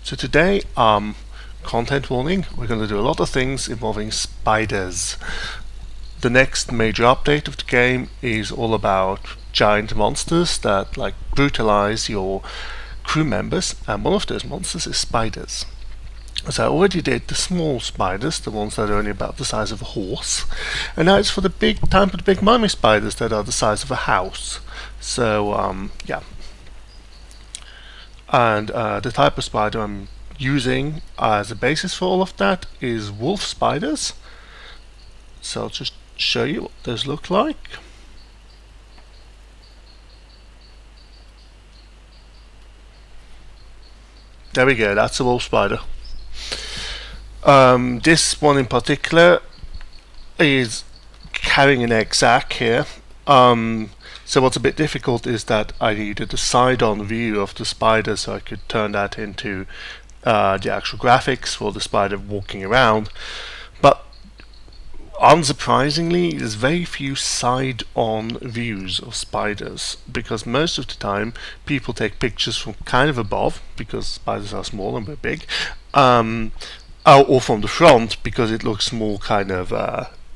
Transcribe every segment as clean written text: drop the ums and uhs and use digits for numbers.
So today, content warning, we're going to do a lot of things involving spiders. The next major update of the game is all about giant monsters that brutalize your crew members, and one of those monsters is spiders. So I already did the small spiders, the ones that are only about the size of a horse, and now it's for the time for the big mummy spiders that are the size of a house. So yeah, and the type of spider I'm using as a basis for all of that is wolf spiders. So I'll just show you what those look like. There we go, that's a wolf spider. This one in particular is carrying an egg sac here. So what's a bit difficult is that I needed a side-on view of the spider so I could turn that into the actual graphics for the spider walking around. But unsurprisingly, there's very few side-on views of spiders, because most of the time people take pictures from kind of above, because spiders are small and we're big, or from the front, because it looks more kind of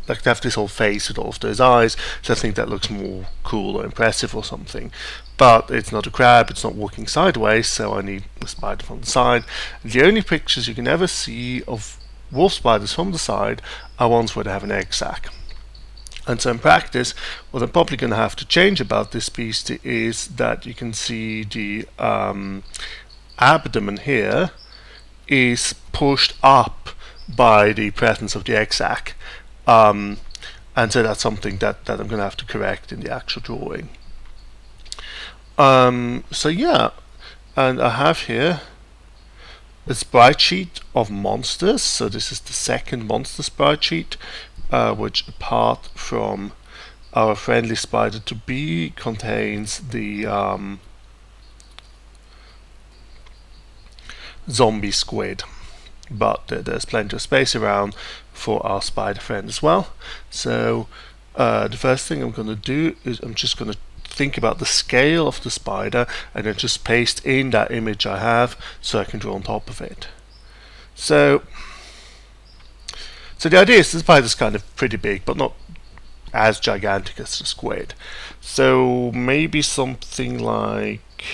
like they have this whole face with all of those eyes, so I think that looks more cool or impressive or something. But it's not a crab, it's not walking sideways, so I need the spider from the side. The only pictures you can ever see of wolf spiders from the side are ones where they have an egg sac. And so in practice, what I'm probably going to have to change about this beast is that you can see the abdomen here is pushed up by the presence of the egg sac. And so that's something that I'm going to have to correct in the actual drawing. So yeah, and I have here a sprite sheet of monsters. So this is the second monster sprite sheet, which apart from our friendly spider to be contains the zombie squid. But there's plenty of space around for our spider friend as well. So the first thing I'm going to do is I'm just going to think about the scale of the spider and then just paste in that image I have so I can draw on top of it. So the idea is the spider's kind of pretty big, but not as gigantic as the squid. So maybe something like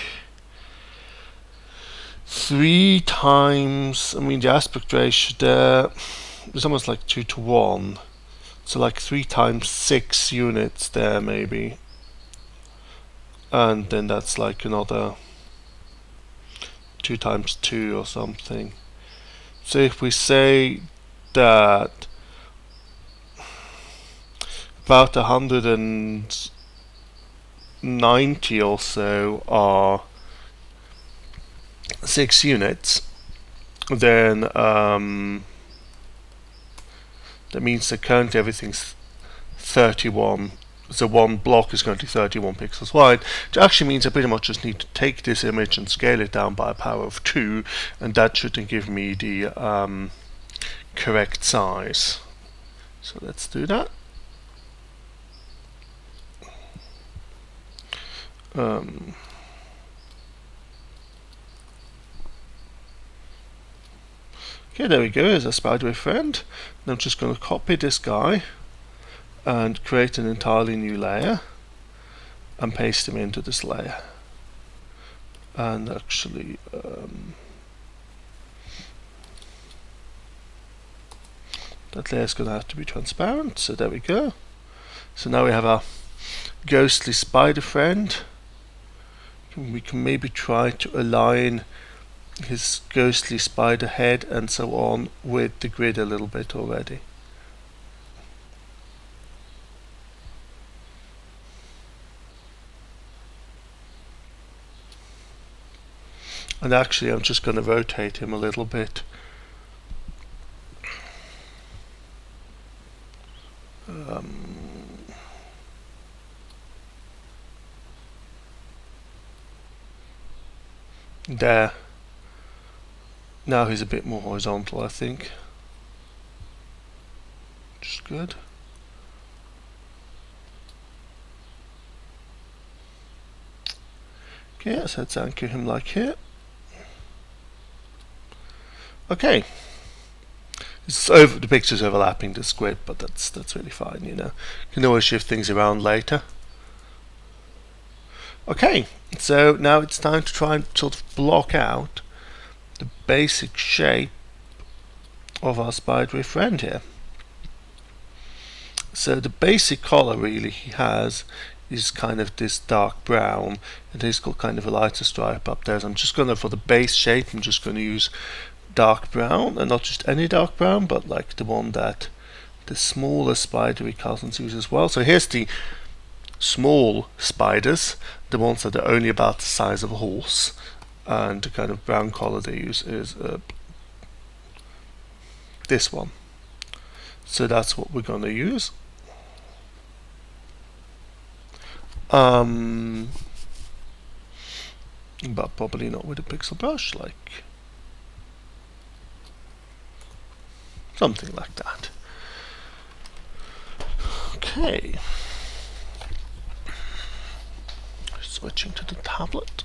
3 times, I mean the aspect ratio there is almost like 2 to 1, so like 3 times 6 units there maybe, and then that's like another 2 times 2 or something. So if we say that about 190 or so are 6 units, then that means that currently everything's 31. So one block is currently 31 pixels wide, which actually means I pretty much just need to take this image and scale it down by a power of 2, and that should then give me the correct size. So let's do that. Okay, there we go, there's a spider friend. And I'm just going to copy this guy and create an entirely new layer and paste him into this layer. And actually that layer is going to have to be transparent, so there we go. So now we have our ghostly spider friend. We can maybe try to align his ghostly spider head and so on with the grid a little bit already. And actually I'm just going to rotate him a little bit. There. Now he's a bit more horizontal, I think. Which is good. Okay, so let's anchor him like here. Okay, the picture's overlapping the squid, but that's really fine. You can always shift things around later. Okay, so now it's time to try and sort of block out the basic shape of our spidery friend here. So the basic color really he has is kind of this dark brown, and he's got kind of a lighter stripe up there. So I'm just going to, for the base shape, I'm just going to use dark brown, and not just any dark brown, but like the one that the smaller spidery cousins use as well. So here's the small spiders, the ones that are only about the size of a horse, and the kind of brown color they use is this one. So that's what we're going to use. But probably not with a pixel brush, like something like that. Okay, switching to the tablet.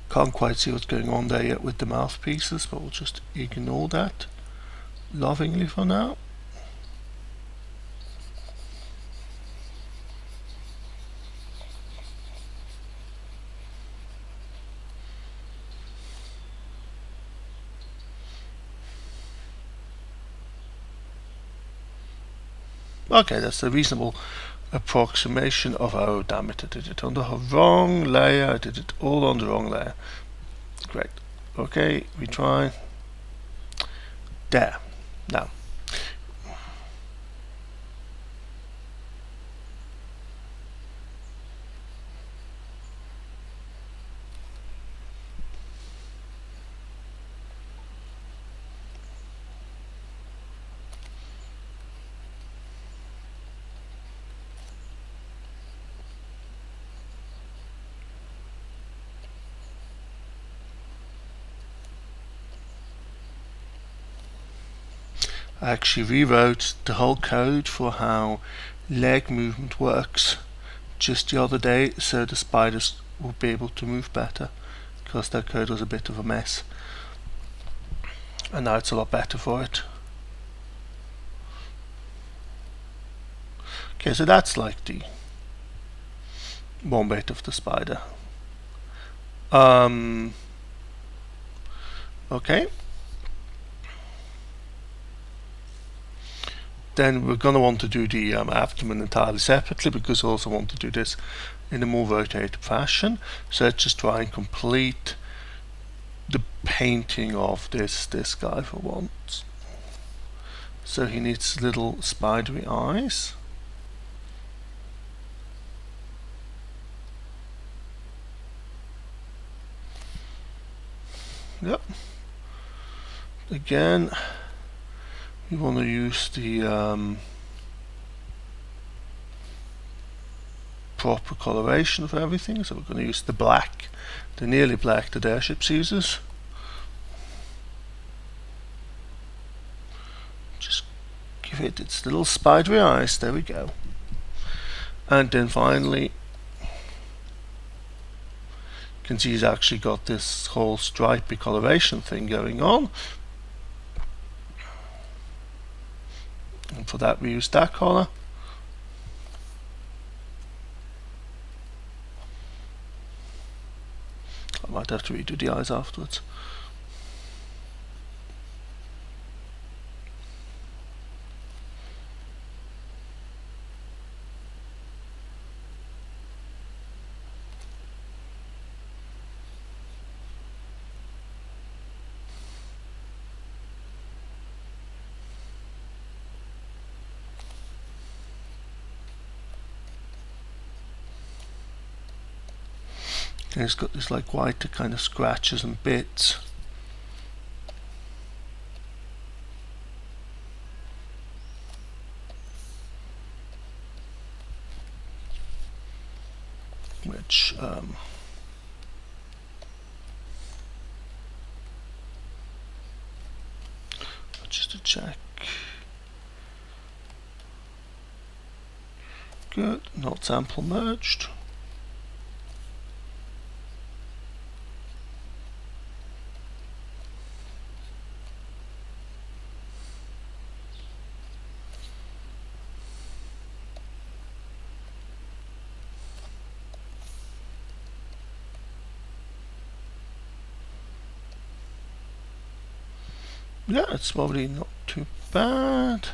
Can't quite see what's going on there yet with the mouthpieces, but we'll just ignore that lovingly for now. Okay, that's a reasonable approximation of, oh damn it, I did it on the wrong layer, I did it all on the wrong layer. Great. Okay, we try. There. Now. I actually rewrote the whole code for how leg movement works just the other day, so the spiders will be able to move better, because that code was a bit of a mess, and now it's a lot better for it. Okay, so that's like the one bit of the spider. Okay. Then we're going to want to do the abdomen entirely separately, because we also want to do this in a more rotated fashion. So let's just try and complete the painting of this guy for once. So he needs little spidery eyes. Yep. Again, we want to use the proper coloration for everything, so we're going to use the black, the nearly black that Airships uses. Just give it its little spidery eyes, there we go. And then finally, you can see he's actually got this whole stripy coloration thing going on. And for that we use that color. I might have to redo the eyes afterwards. And it's got this like white kind of scratches and bits. merge. Just to check. Good, not sample merged. Yeah, it's probably not too bad.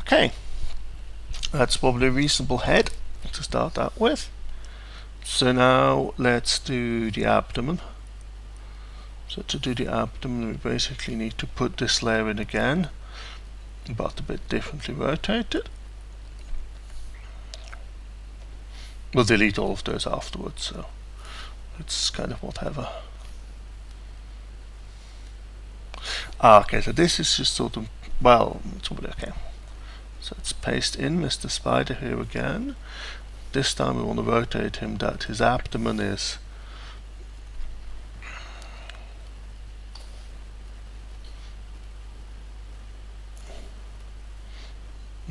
Okay, that's probably a reasonable head to start out with. So now let's do the abdomen. So to do the abdomen, we basically need to put this layer in again, but a bit differently rotated. We'll delete all of those afterwards, so it's kind of whatever. Okay, so this is just sort of, well, it's already okay. So let's paste in Mr. Spider here again. This time we want to rotate him that his abdomen is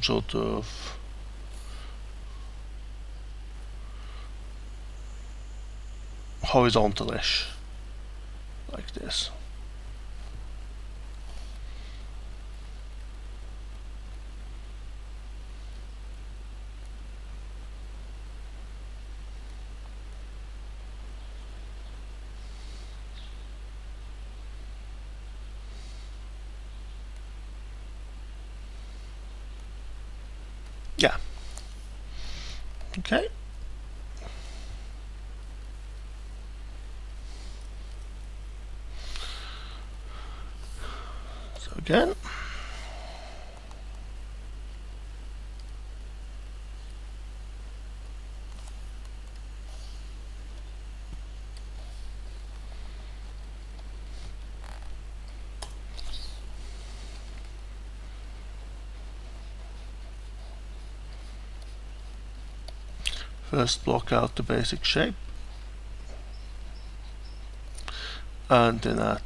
sort of horizontalish, like this. Yeah. Okay. So again. First block out the basic shape, and then add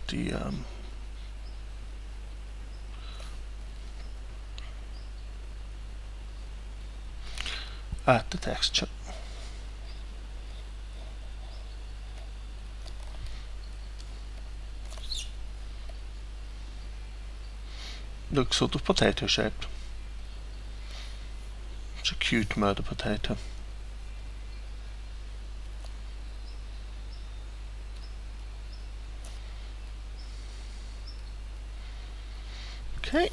the texture. Looks sort of potato shaped. It's a cute murder potato. Okay.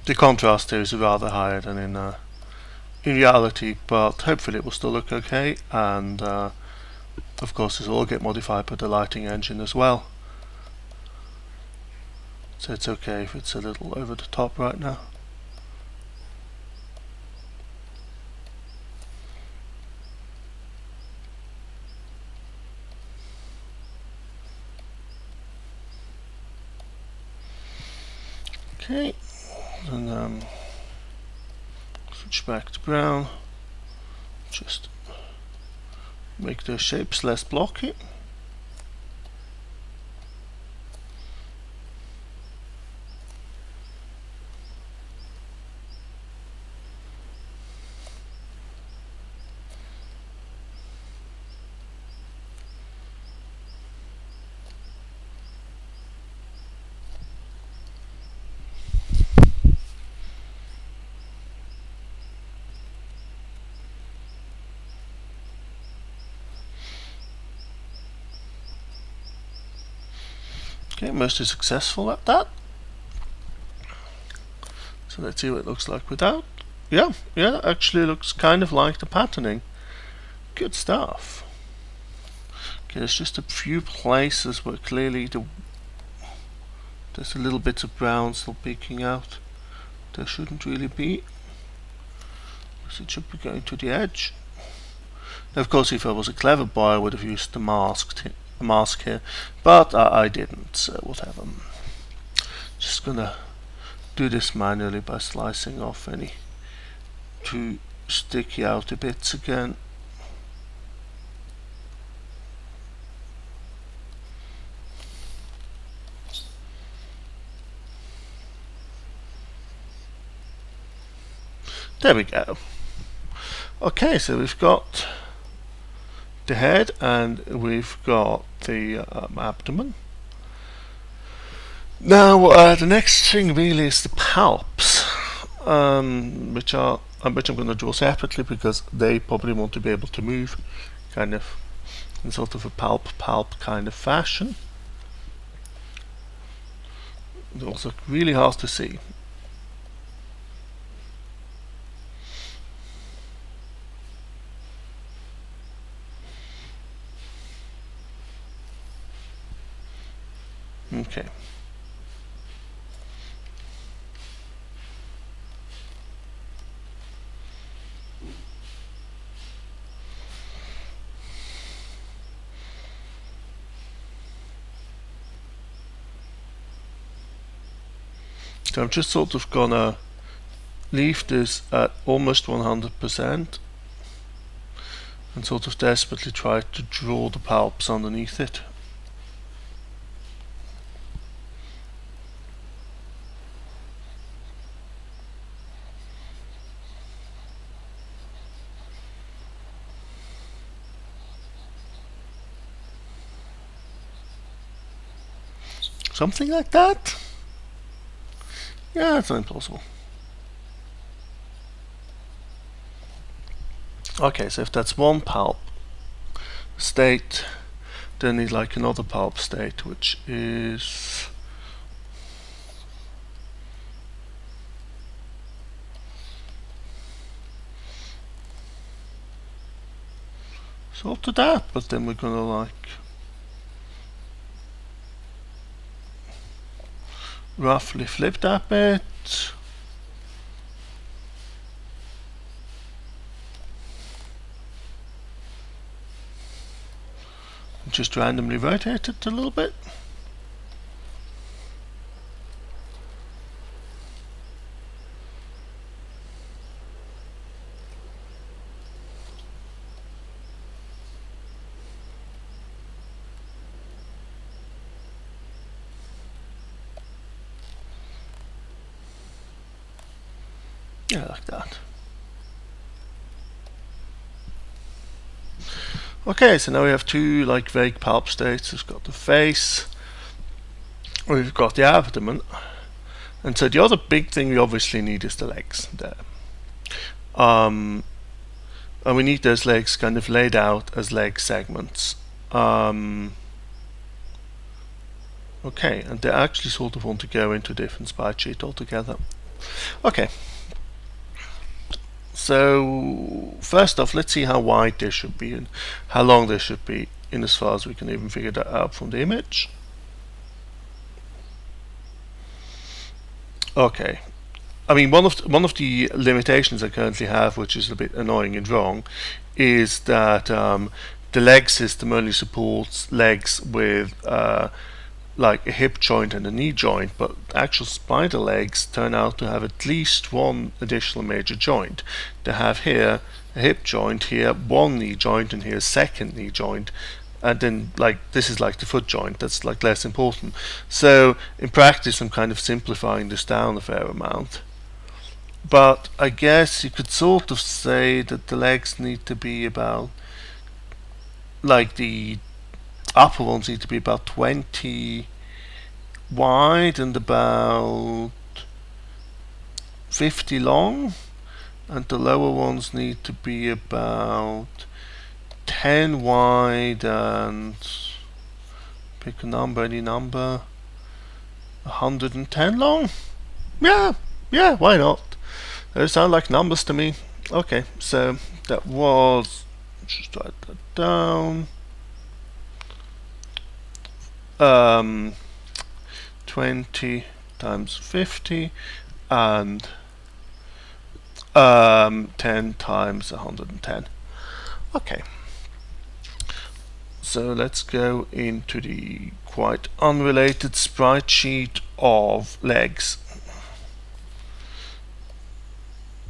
The contrast here is rather higher than in reality, but hopefully it will still look okay, and of course this will all get modified by the lighting engine as well, so it's okay if it's a little over the top right now. Okay, and switch back to brown. Just make those shapes less blocky. Okay, mostly successful at that. So let's see what it looks like without. Yeah, actually looks kind of like the patterning. Good stuff. Okay, there's just a few places where clearly there's a little bit of brown still peeking out. There shouldn't really be, because it should be going to the edge. Now, of course, if I was a clever boy, I would have used the mask here, but I didn't, so whatever. Just gonna do this manually by slicing off any too sticky outer bits again. There we go. Okay, so we've got the head and we've got the abdomen. Now the next thing really is the palps, which I'm going to draw separately because they probably want to be able to move, kind of in sort of a palp kind of fashion. It's also really hard to see. Okay. So I'm just sort of gonna leave this at almost 100% and sort of desperately try to draw the palps underneath it. Something like that? Yeah, it's not impossible. Okay, so if that's one palp state, then need like another palp state, which is sort of that, but then we're gonna like roughly flip that bit. Just randomly rotate it a little bit. Yeah, like that. Okay, so now we have two like vague palp states. We've got the face, we've got the abdomen, and so the other big thing we obviously need is the legs there. And we need those legs kind of laid out as leg segments. Okay, and they actually sort of want to go into a different sprite sheet altogether. Okay. So first off, let's see how wide this should be and how long this should be, in as far as we can even figure that out from the image. Okay, I mean one of the limitations I currently have, which is a bit annoying and wrong, is that the leg system only supports legs with like a hip joint and a knee joint, but actual spider legs turn out to have at least one additional major joint. They have here a hip joint, here one knee joint, and here a second knee joint, and then like this is like the foot joint, that's like less important. So in practice I'm kind of simplifying this down a fair amount. But I guess you could sort of say that the legs need to be about, like the upper ones need to be about 20 wide and about 50 long, and the lower ones need to be about 10 wide and pick a number, any number, 110 long. Yeah, why not? Those sound like numbers to me. Okay, so that was, just write that down, 20 times 50 and 10 times 110. Okay, so let's go into the quite unrelated sprite sheet of legs.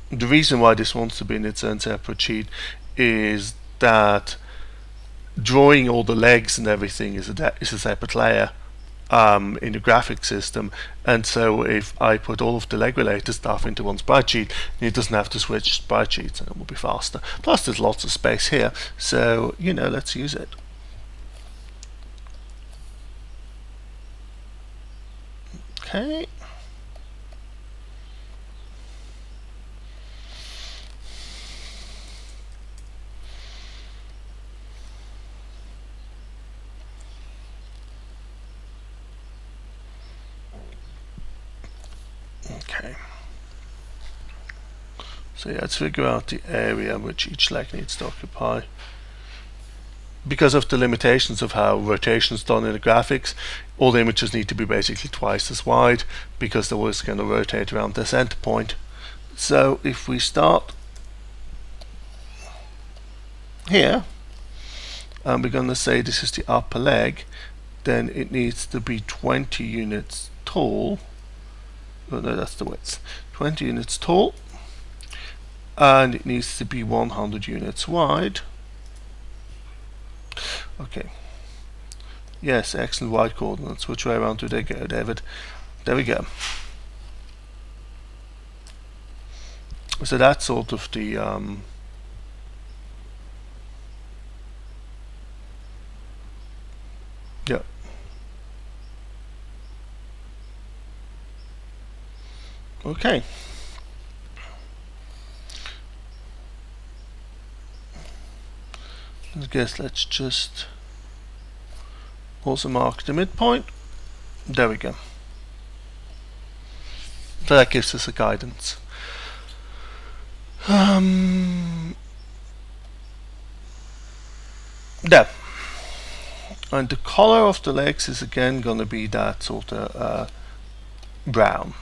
The reason why this wants to be in its own separate sheet is that drawing all the legs and everything is a separate layer in the graphics system, and so if I put all of the leg related stuff into one sprite sheet, it doesn't have to switch sprite sheets and it will be faster. Plus there's lots of space here, so let's use it. Okay. Okay. So yeah, let's figure out the area which each leg needs to occupy. Because of the limitations of how rotation is done in the graphics, all the images need to be basically twice as wide because they're always going to rotate around the center point. So if we start here, and we're going to say this is the upper leg, then it needs to be 20 units tall. Oh no, that's the width. 20 units tall, and it needs to be 100 units wide. Okay. Yes, X and Y coordinates. Which way around do they go, David? There we go. So that's sort of the yeah. Okay. I guess let's just also mark the midpoint. There we go. So that gives us a guidance. There. And the color of the legs is again going to be that sort of brown.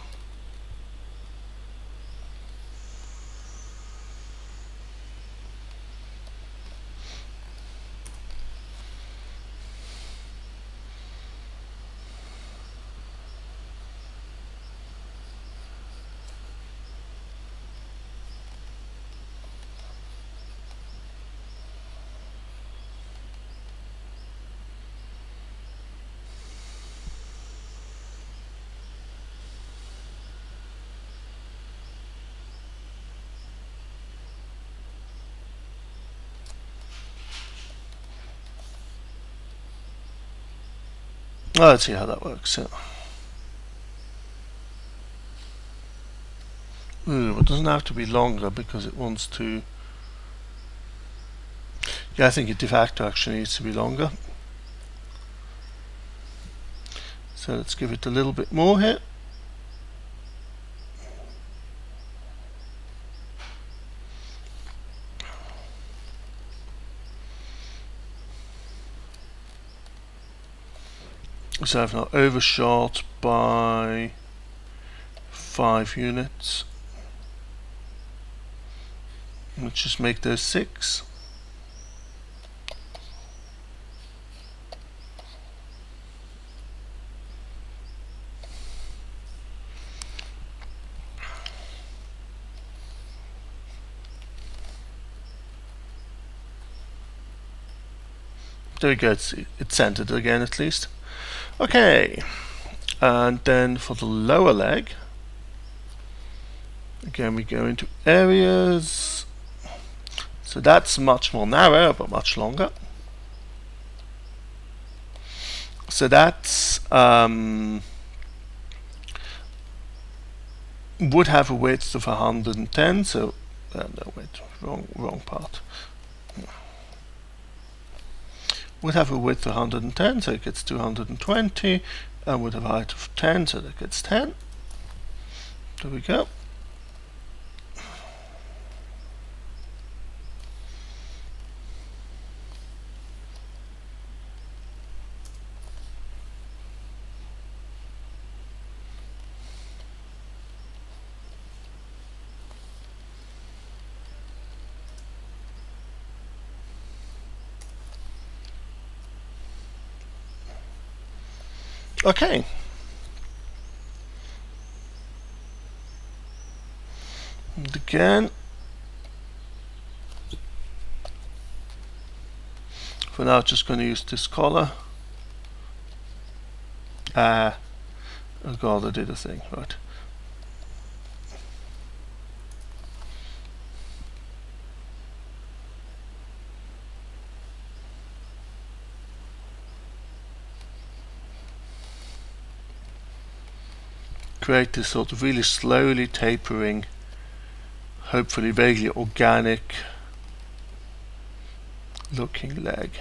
Well, let's see how that works. Yeah. Ooh, it doesn't have to be longer because it wants to. Yeah, I think it de facto actually needs to be longer. So let's give it a little bit more here. So I've now overshot by 5 units. Let's just make those 6. There we go, it's centered again at least. Okay, and then for the lower leg, again we go into areas. So that's much more narrow but much longer. So that's would have a width of 110. So no, wait, wrong part. Would have a width of 110, so it gets 220, and would have a height of 10, so that gets 10. There we go. Okay. And again, for now, just going to use this color. Oh god, I did a thing, right. Create this sort of really slowly tapering, hopefully vaguely organic looking leg.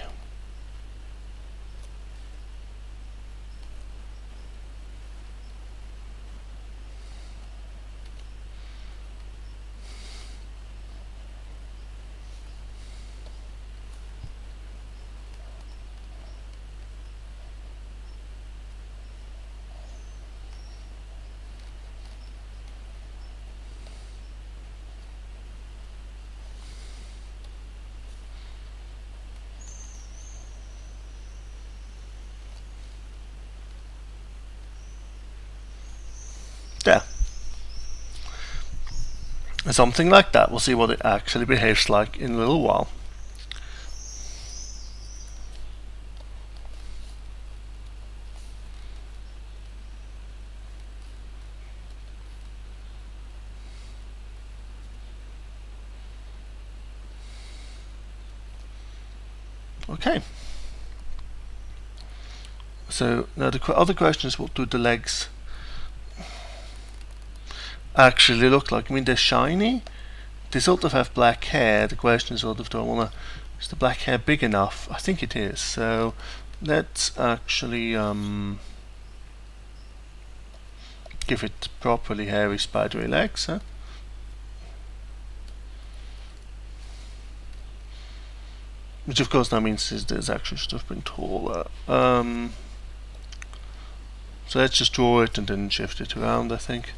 There. Something like that. We'll see what it actually behaves like in a little while. Okay. So now the other question is, what do the legs actually look like? I mean, they're shiny. They sort of have black hair. The question is sort of, do I want to, is the black hair big enough? I think it is. So let's actually give it properly hairy spidery legs. Huh? Which of course now means this actually should have been taller. So let's just draw it and then shift it around, I think.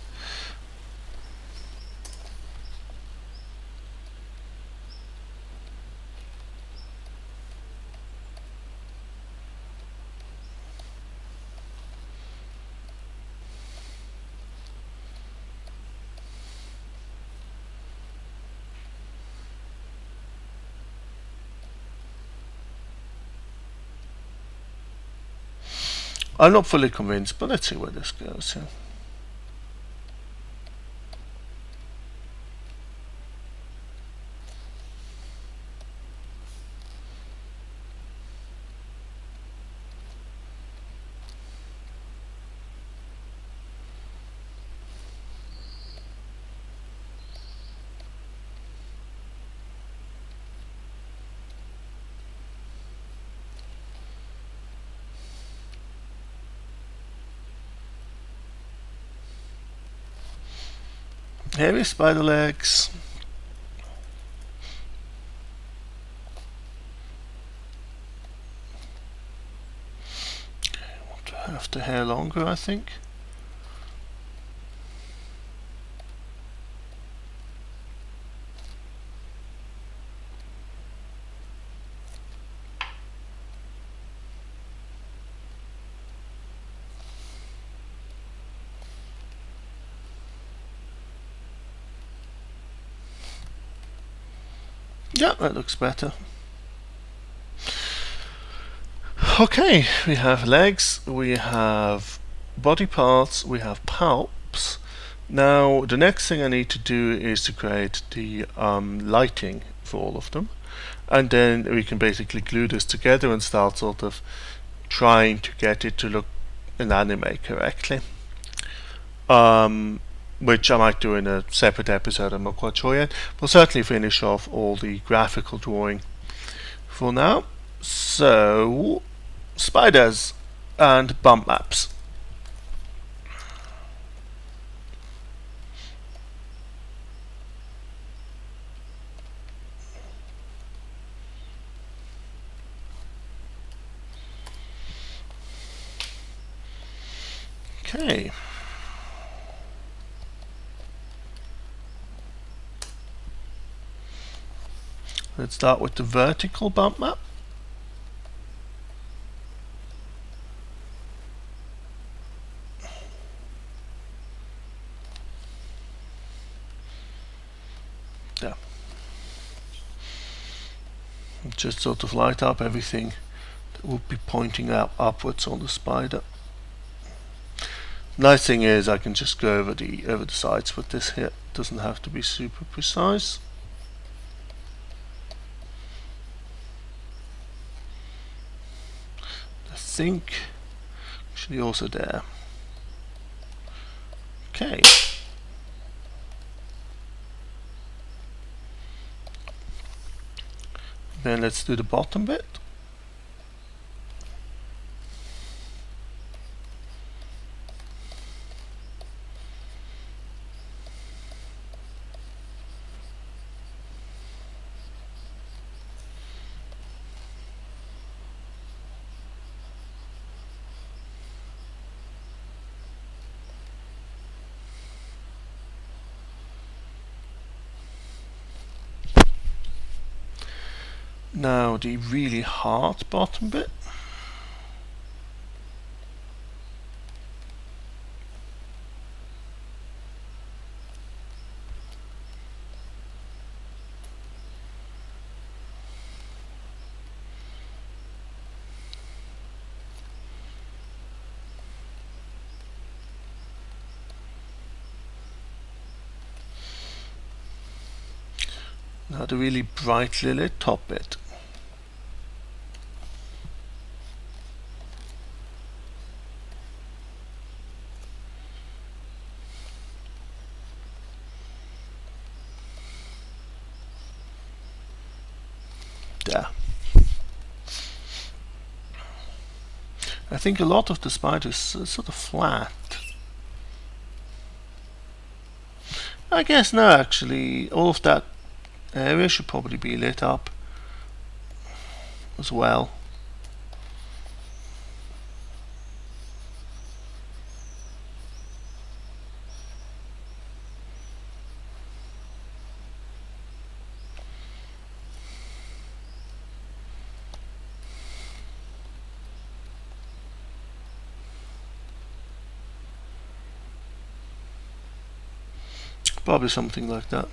I'm not fully convinced, but let's see where this goes. Yeah. Hairy spider legs. Okay, I want to have the hair longer, I think. Yeah, that looks better. Okay, we have legs, we have body parts, we have palps. Now the next thing I need to do is to create the lighting for all of them, and then we can basically glue this together and start sort of trying to get it to look and animate correctly. Which I might do in a separate episode, I'm not quite sure yet. We'll certainly finish off all the graphical drawing for now. So, spiders and bump maps. Okay. Let's start with the vertical bump map. There. Just sort of light up everything that would be pointing out upwards on the spider. Nice thing is I can just go over the sides with this here. It doesn't have to be super precise. I think actually also there. Okay. Then let's do the bottom bit. Now the really hard bottom bit. Now the really brightly lit top bit. There. I think a lot of the spider is sort of flat. I guess no, actually, all of that area should probably be lit up as well. Probably something like that.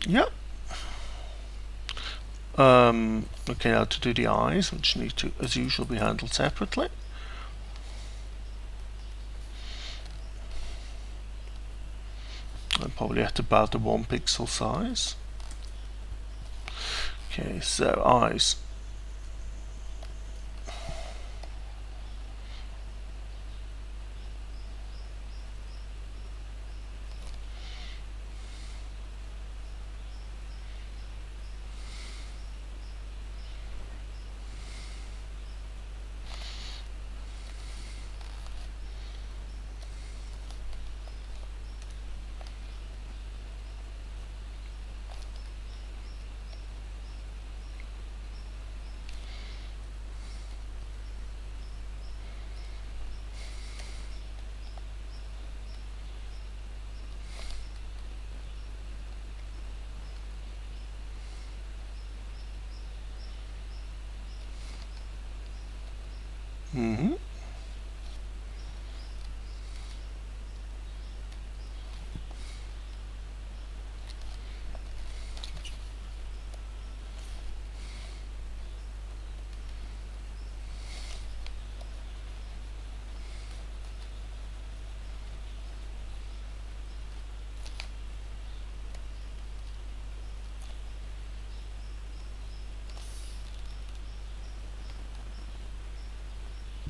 Yep. Okay, now to do the eyes, which need to, as usual, be handled separately. I'm probably at about the 1 pixel size. Okay, so eyes. Mm-hmm.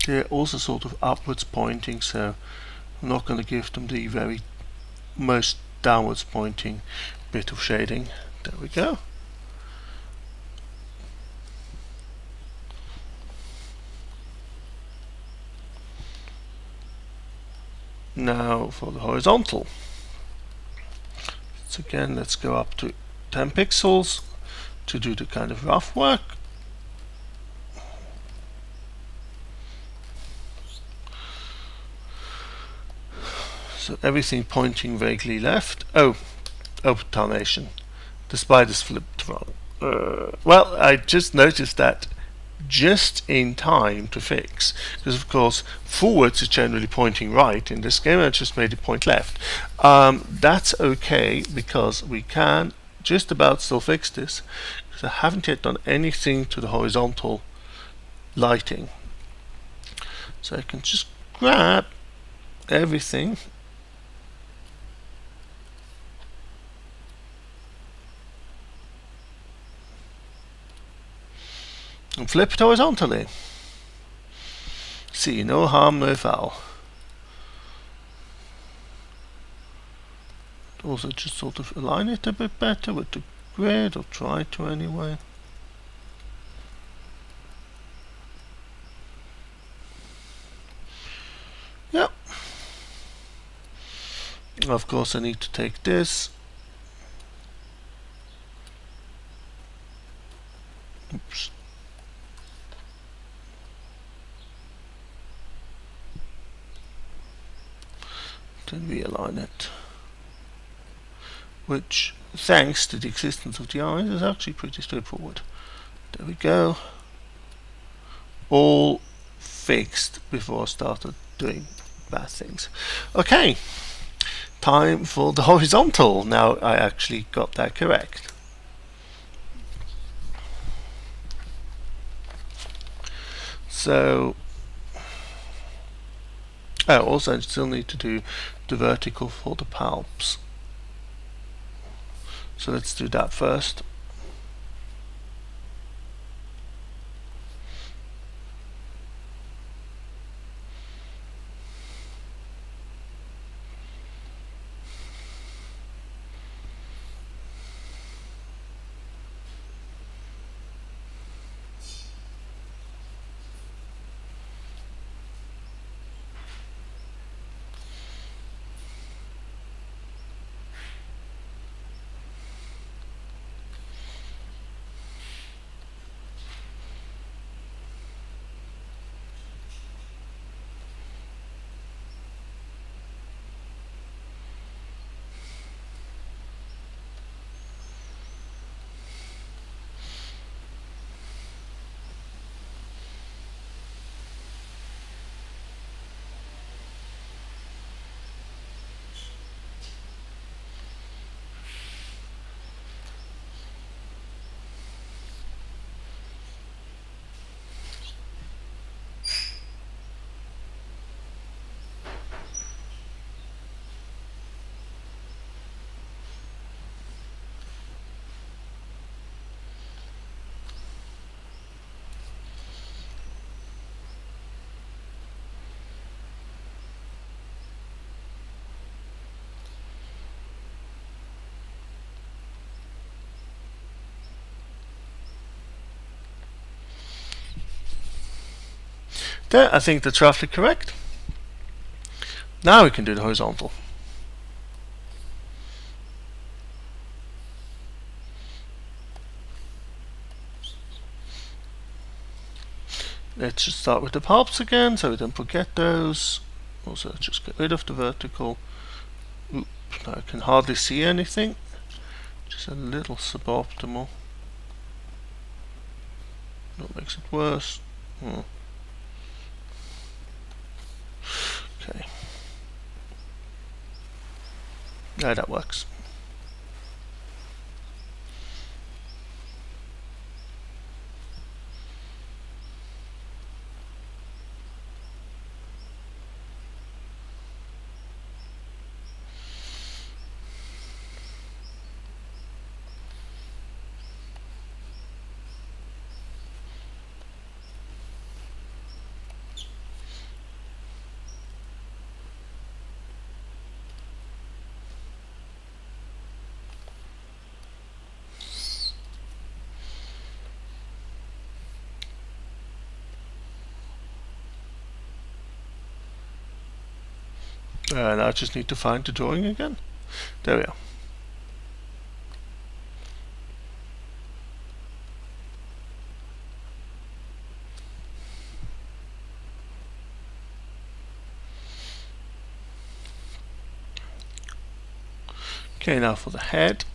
they're also sort of upwards pointing, so I'm not going to give them the very most downwards pointing bit of shading. There we go. Now for the horizontal. So again, let's go up to 10 pixels to do the kind of rough work. So everything pointing vaguely left. Oh, Tarnation. The spider's flipped wrong. Well, I just noticed that just in time to fix, because of course forwards is generally pointing right in this game. I just made it point left. That's okay, because we can just about still fix this, because I haven't yet done anything to the horizontal lighting. So I can just grab everything and flip it horizontally. See, no harm, no foul. Also just sort of align it a bit better with the grid, or try to anyway. Yep. Of course I need to take this. Oops. Then realign it. Which, thanks to the existence of the eyes, is actually pretty straightforward. There we go. All fixed before I started doing bad things. Okay, time for the horizontal. Now I actually got that correct. So, also I still need to do the vertical for the palps. So let's do that first. There, I think that's roughly correct. Now we can do the horizontal. Let's just start with the palps again, so we don't forget those. Also, just get rid of the vertical. Oops, now I can hardly see anything. Just a little suboptimal. That makes it worse. Okay. Yeah, that works. And I just need to find the drawing again. There we are. Okay, now for the head.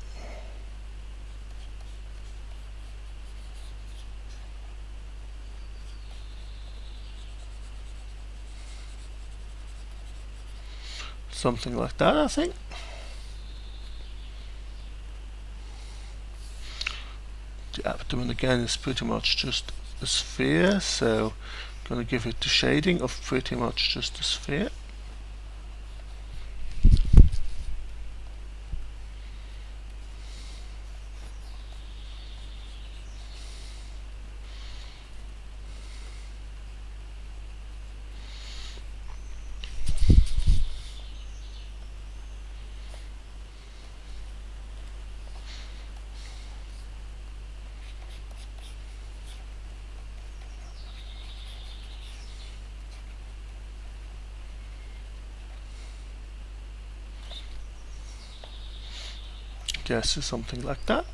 Something like that, I think. The abdomen again is pretty much just a sphere, so I'm going to give it the shading of pretty much just a sphere. Guess something like that.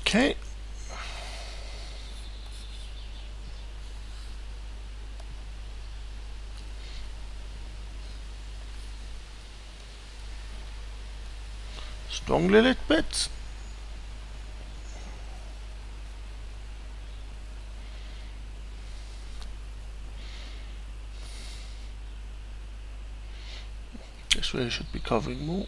Okay. Strongly lit bits. This way should be covering more.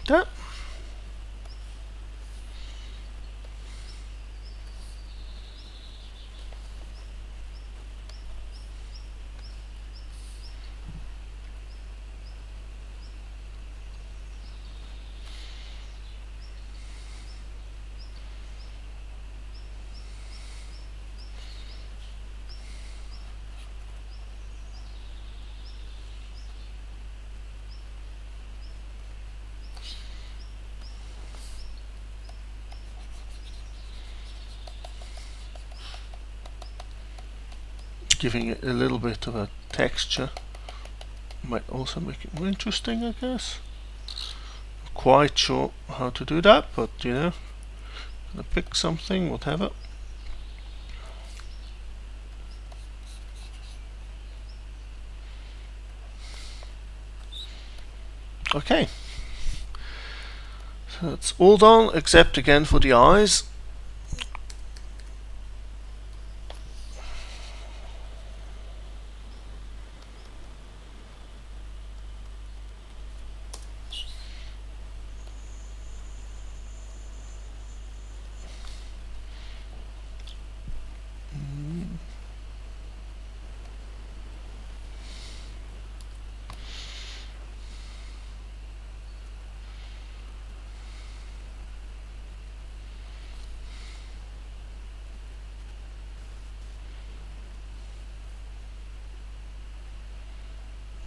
That. Giving it a little bit of a texture might also make it more interesting, I guess. Not quite sure how to do that, but you know, gonna pick something, whatever. Okay, so it's all done except again for the eyes.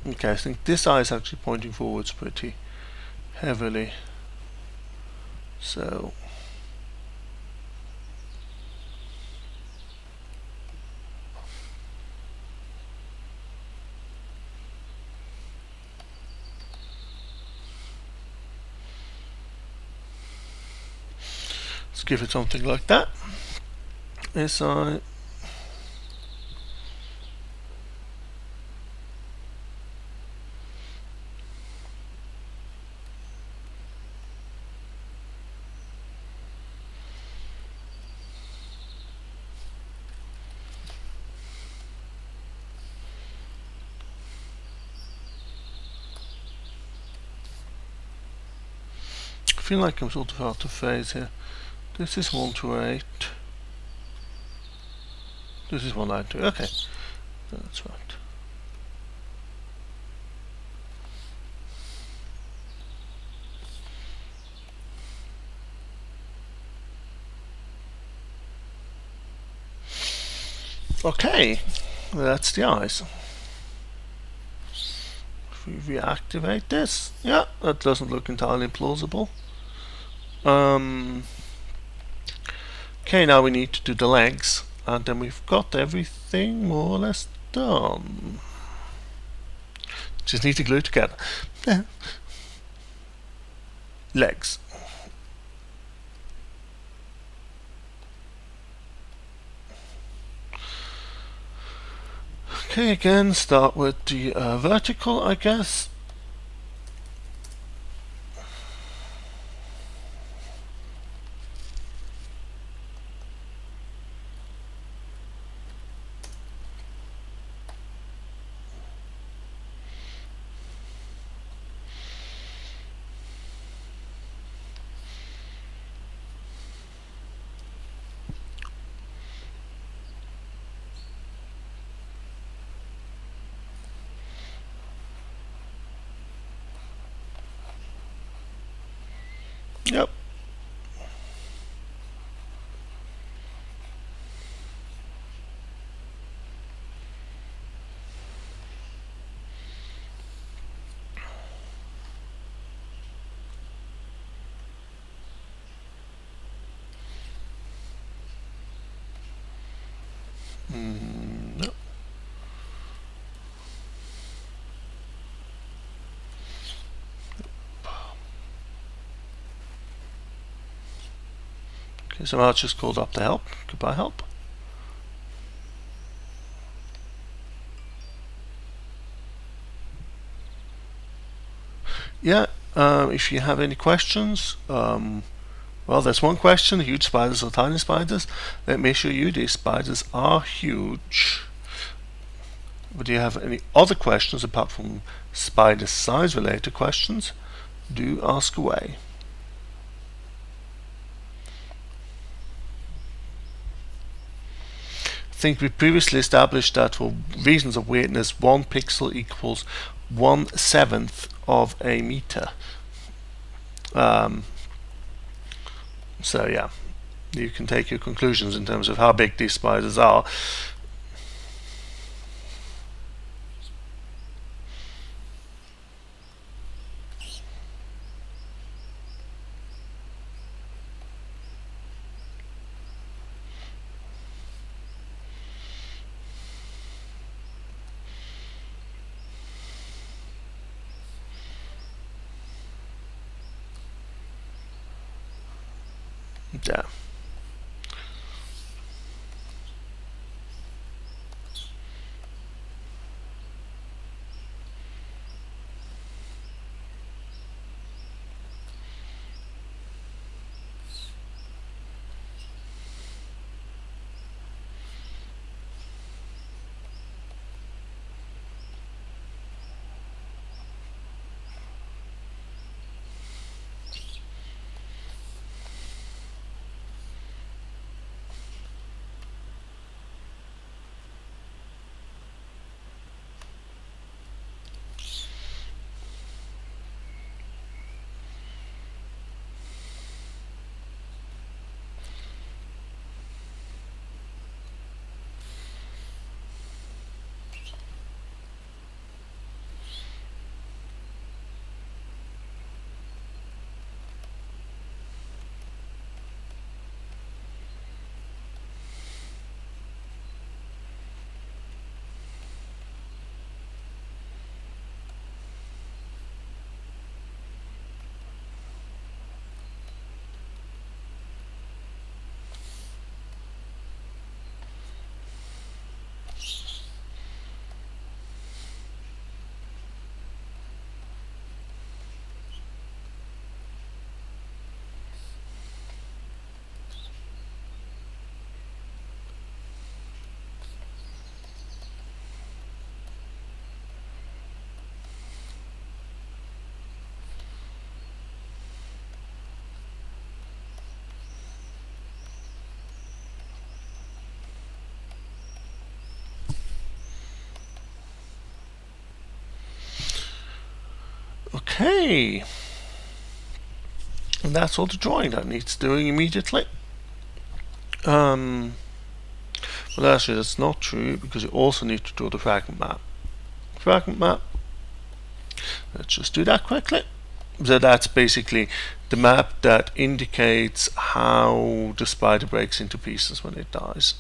Okay, I think this eye is actually pointing forwards pretty heavily. So let's give it something like that. This eye. feel like I'm sort of out of phase here. This is 128. This is 192. Okay, that's right. Okay, that's the eyes. If we reactivate this, yeah, that doesn't look entirely plausible. Okay, now we need to do the legs, and then we've got everything more or less done. Just need to glue together. Legs. Okay, again, start with the vertical, I guess. Yep. Yep. Okay, so I'll just called up to help. Goodbye, help. Yeah, if you have any questions, well, there's one question: huge spiders or tiny spiders? Let me assure you, these spiders are huge. But do you have any other questions apart from spider size related questions? Do ask away. I think we previously established that for reasons of weirdness, 1 pixel equals 1/7 of a meter. So yeah, you can take your conclusions in terms of how big these spiders are. Yeah. Okay. And that's all the drawing that needs doing immediately. Well, actually, that's not true, because you also need to draw the fragment map. Fragment map. Let's just do that quickly. So that's basically the map that indicates how the spider breaks into pieces when it dies.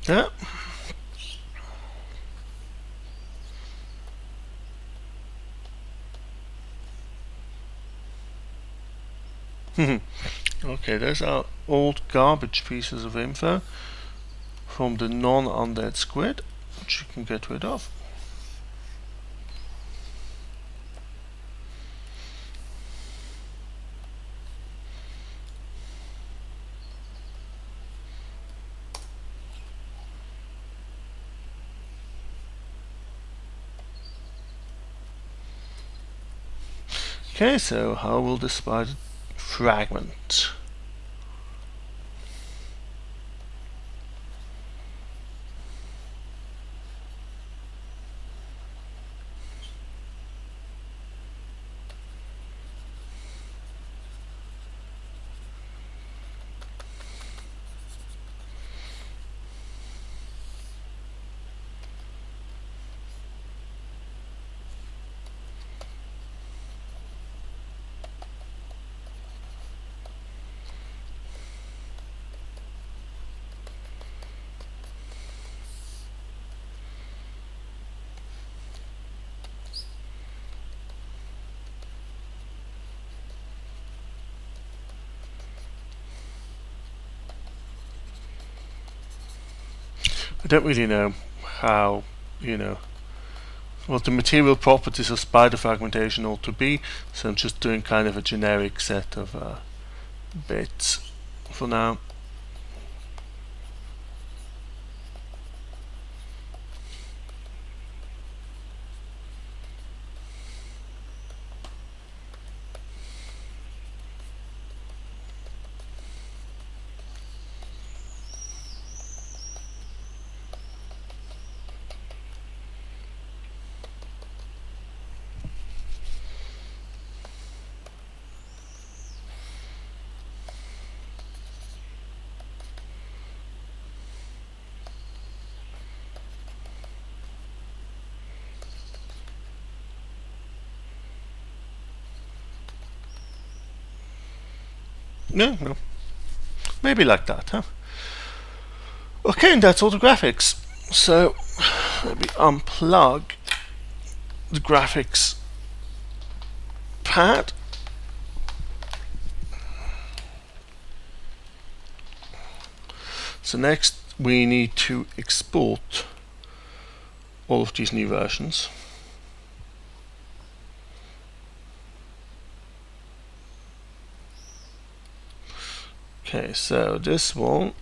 Yeah. Okay, those are old garbage pieces of info from the non-undead squid, which you can get rid of. Okay, so how will the spider fragment? I don't really know how, what the material properties of spider fragmentation ought to be, so I'm just doing kind of a generic set of bits for now. No. Maybe like that, huh? Okay, and that's all the graphics. So, let me unplug the graphics pad. So next we need to export all of these new versions. Okay, so this one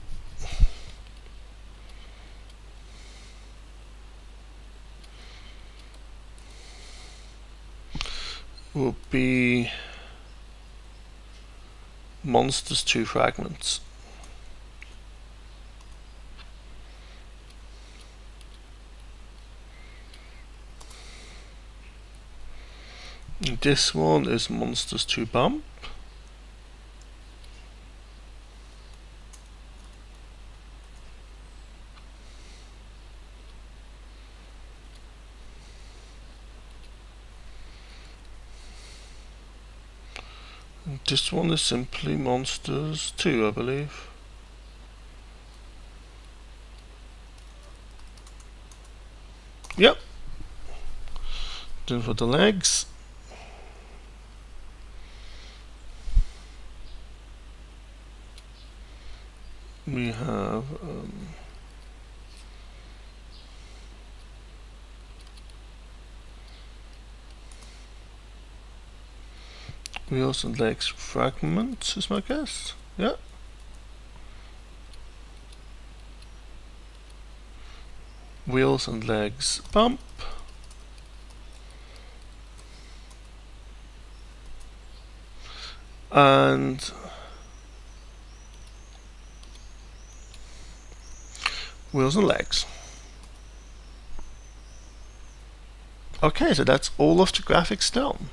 will be Monsters 2 fragments. This one is Monsters 2 Bump. And this one is simply Monsters 2, I believe. Yep. Then for the legs, we have wheels and legs fragments is my guess. Yeah. Wheels and legs bump. And wheels and legs. Okay, so that's all of the graphics done.